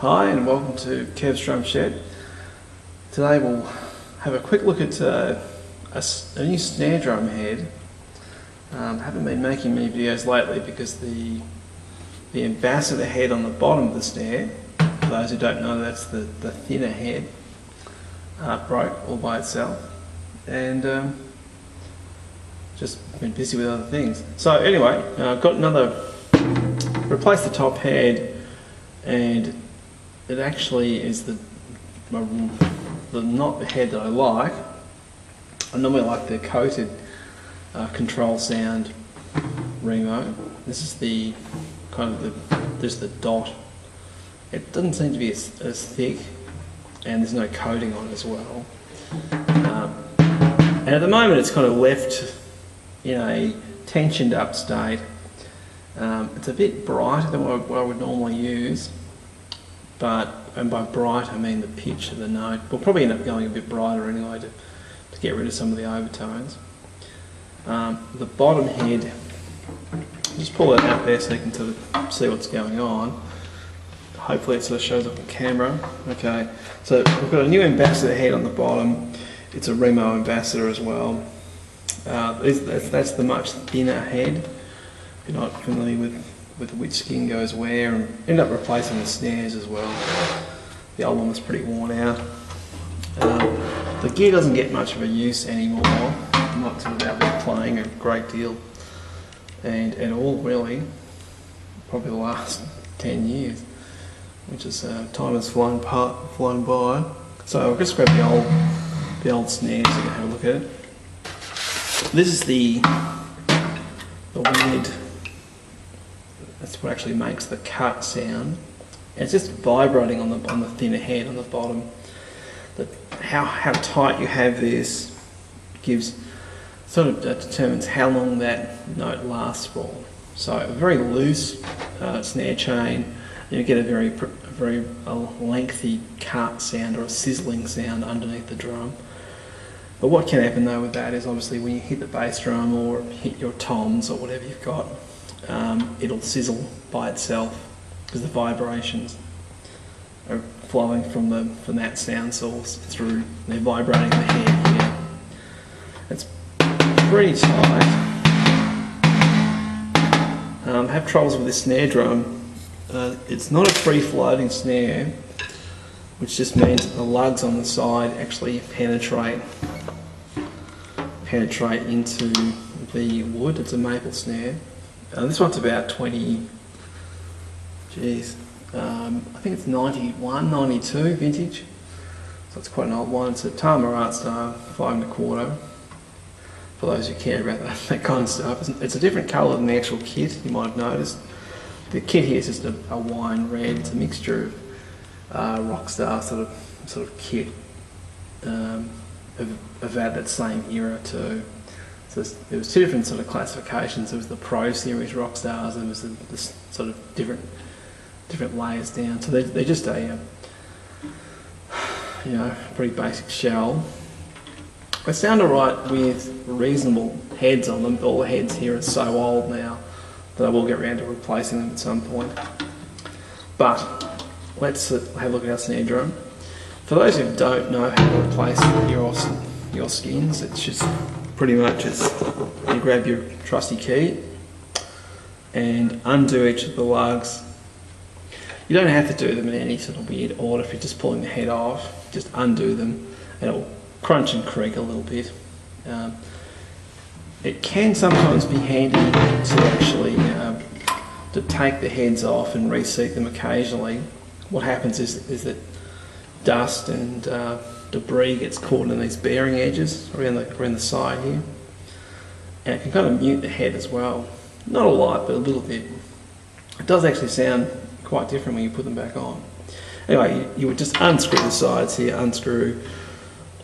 Hi and welcome to Kev's Drum Shed. Today we'll have a quick look at a new snare drum head. Haven't been making many videos lately because the ambassador head on the bottom of the snare, for those who don't know, that's the thinner head, broke all by itself, and just been busy with other things. So anyway, I've got replaced the top head, and it actually is not the head that I like. I normally like the coated control sound Remo. This is the there's the dot. It doesn't seem to be as thick, and there's no coating on it as well. And at the moment it's kind of left in a tensioned up state. It's a bit brighter than what I would normally use, and by bright I mean the pitch of the note. We'll probably end up going a bit brighter anyway to get rid of some of the overtones. The bottom head, just pull it out there so you can sort of see what's going on. Hopefully it sort of shows up on camera. Okay, so we've got a new ambassador head on the bottom. It's a Remo ambassador as well. That's the much thinner head. If you're not familiar with which skin goes where, and end up replacing the snares as well. The old one was pretty worn out. The gear doesn't get much of a use anymore. I'm not sort of out there playing a great deal, and at all really, probably the last 10 years, which is time has flown by. So I'll just grab the old snares so you can have a look at it. This is the weird. That's what actually makes the cut sound. And it's just vibrating on the thinner head on the bottom. How tight you have this determines how long that note lasts for. So a very loose snare chain, you get a very lengthy cut sound or a sizzling sound underneath the drum. But what can happen though with that is obviously when you hit the bass drum or hit your toms or whatever you've got, it'll sizzle by itself because the vibrations are flowing from that sound source through. They're vibrating the head here. It's pretty tight. I have troubles with this snare drum. It's not a free-floating snare, which just means that the lugs on the side actually penetrate into the wood. It's a maple snare. This one's about 20, I think it's 91, 92 vintage. So it's quite an old one. It's a Tama Art Style 5 1/4. For those who care about that kind of stuff. It's a different colour than the actual kit, you might have noticed. The kit here is just a wine red. It's a mixture of Rockstar sort of kit of that same era too. So there was two different sort of classifications. There was the Pro Series Rockstars, and there was the sort of different layers down. So they're just a pretty basic shell. They sound alright with reasonable heads on them. All the heads here are so old now that I will get around to replacing them at some point. But let's have a look at our snare drum. For those who don't know how to replace your skins, it's just pretty much you grab your trusty key and undo each of the lugs. You don't have to do them in any sort of weird order. If you're just pulling the head off, just undo them and it will crunch and creak a little bit. It can sometimes be handy to actually to take the heads off and reseat them occasionally. What happens is that dust and debris gets caught in these bearing edges around the side here, and it can kind of mute the head as well. Not a lot, but a little bit. It does actually sound quite different when you put them back on. Anyway, you would just unscrew the sides here, unscrew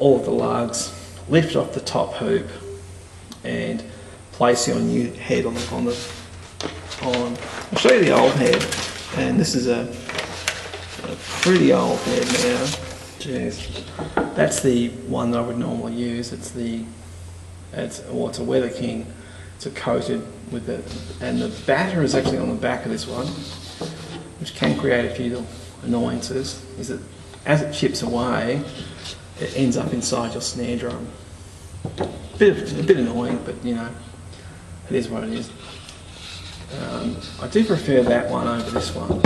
all of the lugs, lift off the top hoop, and place your new head on. I'll show you the old head, and this is a pretty old head now. Jeez, that's the one that I would normally use. It's a Weather King. It's a coated with it, and the batter is actually on the back of this one, which can create a annoyances is that as it chips away, it ends up inside your snare drum. A bit annoying, but you know, it is what it is. I do prefer that one over this one.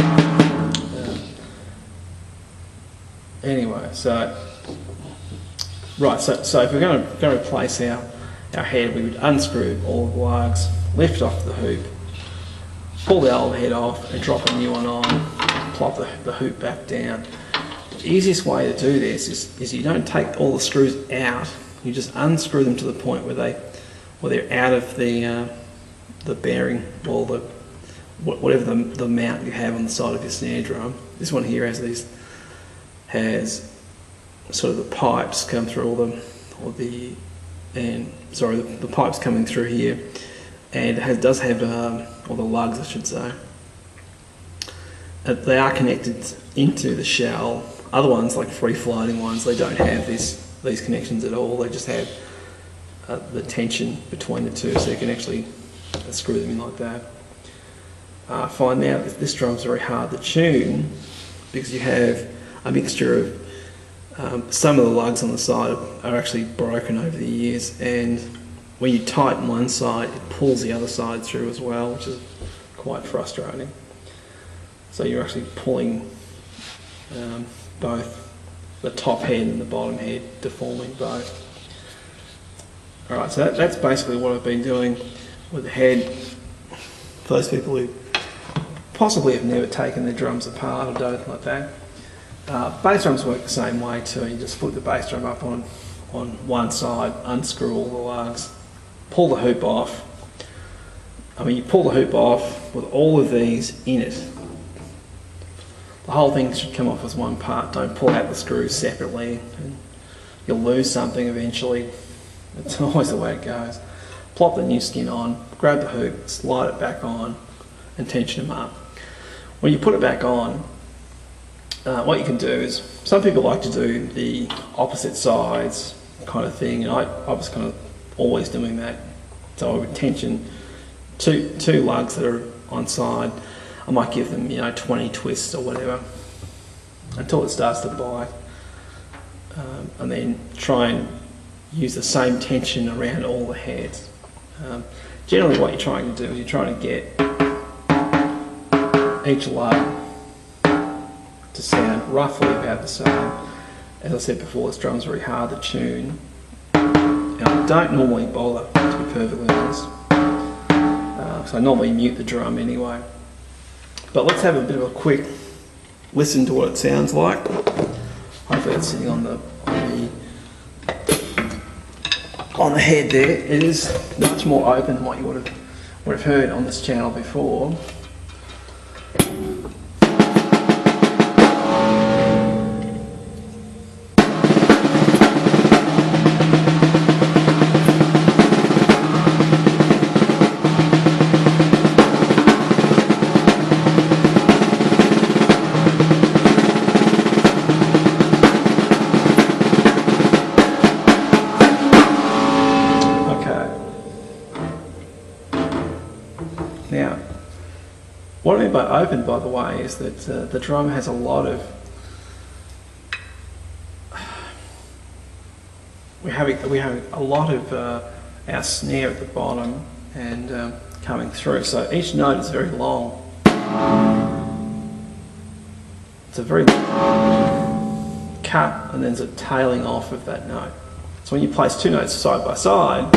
Anyway, so right, so if we're going to replace our head, we would unscrew all the lugs, lift off the hoop, pull the old head off, and drop a new one on. Plop the hoop back down. The easiest way to do this is you don't take all the screws out. You just unscrew them to the point where they're out of the bearing or whatever the mount you have on the side of your snare drum. This one here has sort of the pipes come through the pipes coming through here, and it does have or the lugs, I should say. They are connected into the shell. Other ones, like free floating ones, they don't have these connections at all. They just have the tension between the two, so you can actually screw them in like that. I find now that this drum's very hard to tune because you have a mixture of some of the lugs on the side are actually broken over the years, and when you tighten one side, it pulls the other side through as well, which is quite frustrating. So you're actually pulling both the top head and the bottom head, deforming both. Alright, so that's basically what I've been doing with the head. For those people who possibly have never taken their drums apart or done anything like that, bass drums work the same way too. You just flip the bass drum up on one side, unscrew all the lugs, pull the hoop off. I mean, you pull the hoop off with all of these in it. The whole thing should come off as one part. Don't pull out the screws separately, and you'll lose something eventually. It's always the way it goes. Plop the new skin on, grab the hoop, slide it back on, and tension them up. When you put it back on, what you can do is, some people like to do the opposite sides kind of thing, and I was kind of always doing that. So I would tension two lugs that are on side. I might give them 20 twists or whatever until it starts to bite, and then try and use the same tension around all the heads. Generally what you're trying to do is you're trying to get each lug to sound roughly about the same. As I said before, this drum's very hard to tune. I don't normally bother, to be perfectly honest. So I normally mute the drum anyway. But let's have a bit of a quick listen to what it sounds like. Hopefully it's sitting on the head there. It is much more open than what you would have heard on this channel before. Now, what I mean by open, by the way, is that the drum has a lot of... We have a lot of our snare at the bottom and coming through, so each note is very long. It's a very cut, and then there's a tailing off of that note. So when you place two notes side by side,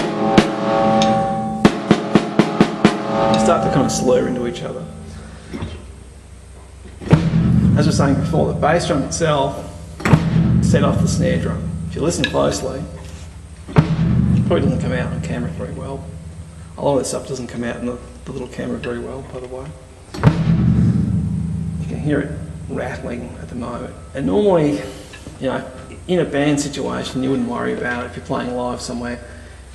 start to kind of slur into each other. As I was saying before, the bass drum itself set off the snare drum. If you listen closely, it probably doesn't come out on camera very well. A lot of this stuff doesn't come out in the little camera very well, by the way. You can hear it rattling at the moment. And normally, in a band situation, you wouldn't worry about it if you're playing live somewhere.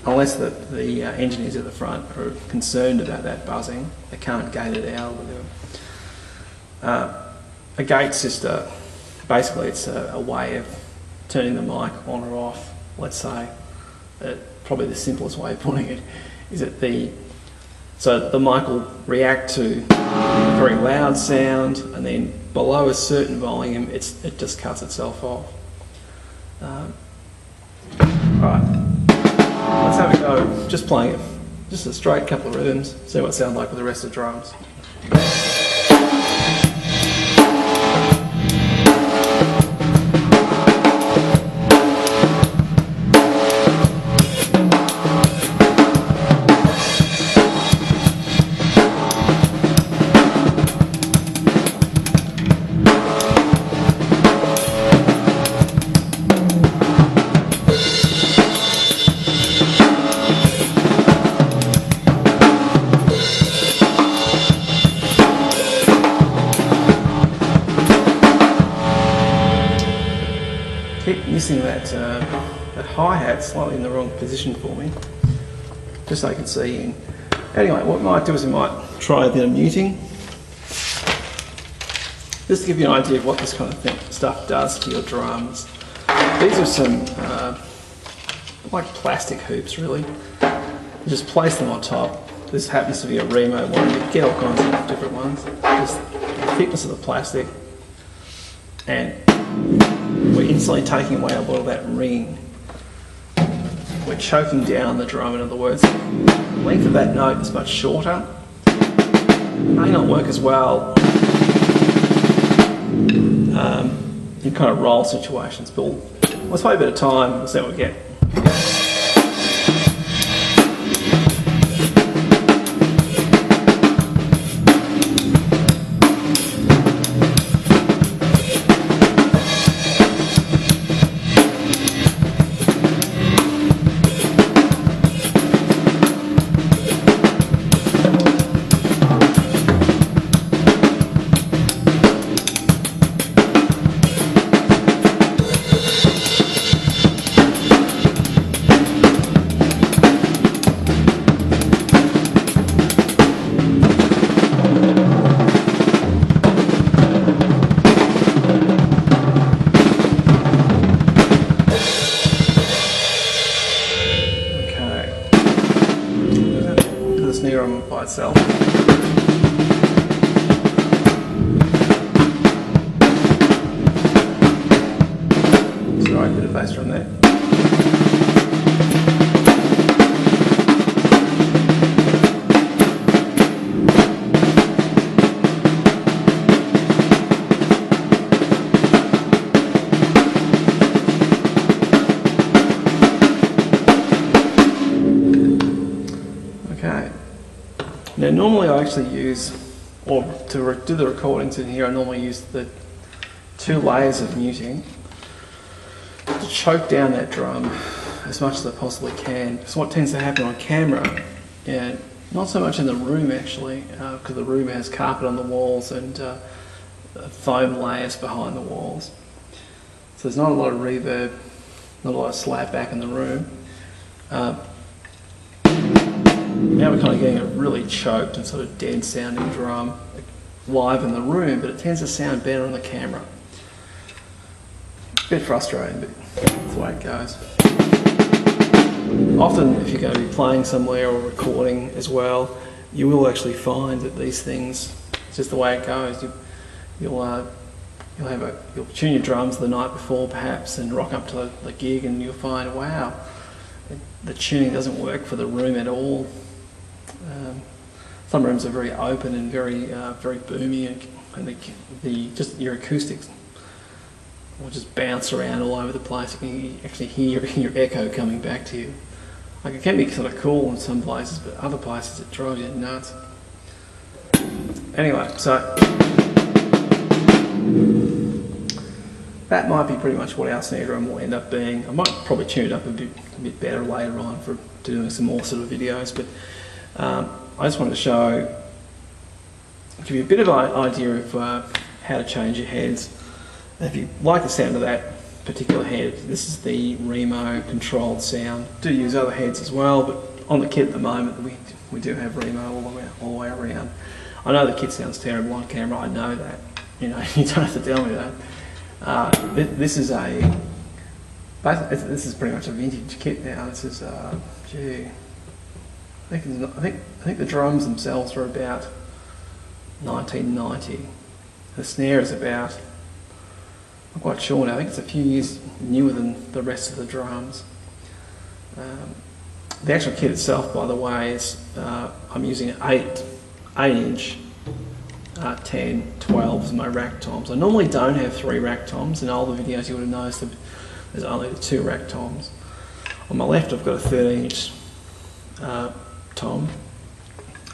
Unless the engineers at the front are concerned about that buzzing, they can't gate it out or whatever. A gate sister, basically it's a way of turning the mic on or off, let's say. Probably the simplest way of putting it is that the So the mic will react to a very loud sound, and then below a certain volume, it just cuts itself off. Alright, let's have a go just playing it. Just a straight couple of rhythms, see what it sounds like with the rest of the drums. Keep missing that hi-hat slightly in the wrong position for me, just so I can see in. Anyway, what we might do is we might try a bit of muting, just to give you an idea of what this kind of stuff does to your drums. These are some like plastic hoops, really. You just place them on top. This happens to be a Remo one. You get all kinds of different ones. Just the thickness of the plastic, and we're instantly taking away a lot of that ring. We're choking down the drum, in other words. The length of that note is much shorter. It may not work as well in kind of roll situations, but let's wait a bit of time and see what we get. The snare on by itself. Sorry, a bit of bass from there. Okay. Now normally I actually use, or to do the recordings in here, I normally use the 2 layers of muting to choke down that drum as much as I possibly can. So what tends to happen on camera, and not so much in the room actually, because the room has carpet on the walls and foam layers behind the walls. So there's not a lot of reverb, not a lot of slap back in the room. Now we're kind of getting a really choked and sort of dead sounding drum live in the room, but it tends to sound better on the camera. A bit frustrating, but that's the way it goes. Often if you're going to be playing somewhere or recording as well, you will actually find that these things, it's just the way it goes. You'll tune your drums the night before perhaps and rock up to the gig, and you'll find, wow, the tuning doesn't work for the room at all. Some rooms are very open and very boomy, and just your acoustics will just bounce around all over the place. You can actually hear your echo coming back to you. Like, it can be sort of cool in some places, but other places it drives you nuts. Anyway, so that might be pretty much what our snare drum will end up being. I might probably tune it up a bit better later on for doing some more sort of videos, but I just wanted to give you a bit of an idea of how to change your heads. If you like the sound of that particular head, this is the Remo controlled sound. Do use other heads as well, but on the kit at the moment we do have Remo all the way around. I know the kit sounds terrible on camera, I know that. You know, you don't have to tell me that. This is pretty much a vintage kit now. This is, I think the drums themselves are about 1990. The snare is about, I'm quite sure now, I think it's a few years newer than the rest of the drums. The actual kit itself, by the way, is I'm using an 8-inch 10, 12 as my rack toms. I normally don't have 3 rack toms. In older videos you would have noticed that there's only 2 rack toms. On my left I've got a 13-inch tom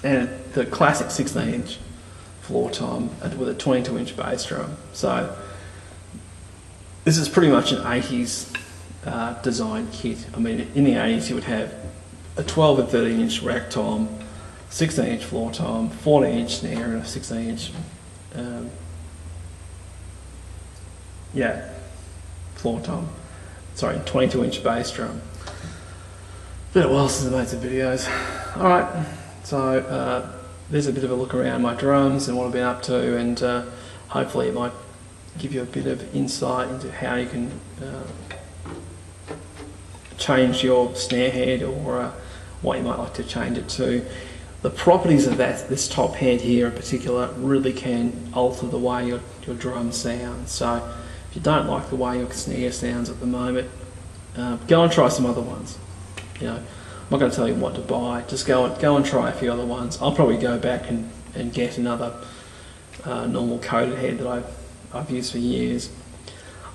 and the classic 16-inch floor tom with a 22-inch bass drum. So this is pretty much an 80s design kit. I mean, in the 80s you would have a 12 and 13-inch rack tom, 16-inch floor tom, 14-inch snare, and a 16-inch floor tom. Sorry, 22-inch bass drum. Been a while since I made some videos. Alright, so there's a bit of a look around my drums and what I've been up to, and hopefully it might give you a bit of insight into how you can change your snare head, or what you might like to change it to. The properties of this top head here in particular really can alter the way your drum sounds. So if you don't like the way your snare sounds at the moment, go and try some other ones. You know, I'm not going to tell you what to buy. Just go and try a few other ones. I'll probably go back and get another normal coated head that I've used for years.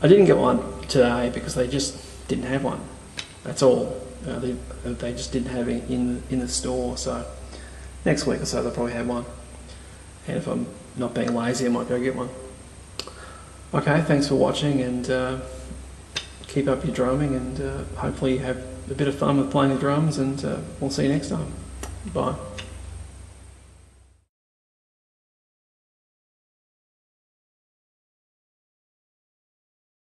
I didn't get one today because they just didn't have one. That's all. They just didn't have it in the store. So next week or so they'll probably have one. And if I'm not being lazy, I might go get one. Okay, thanks for watching, and keep up your drumming, and hopefully you have a bit of fun with playing the drums, and we'll see you next time. Bye.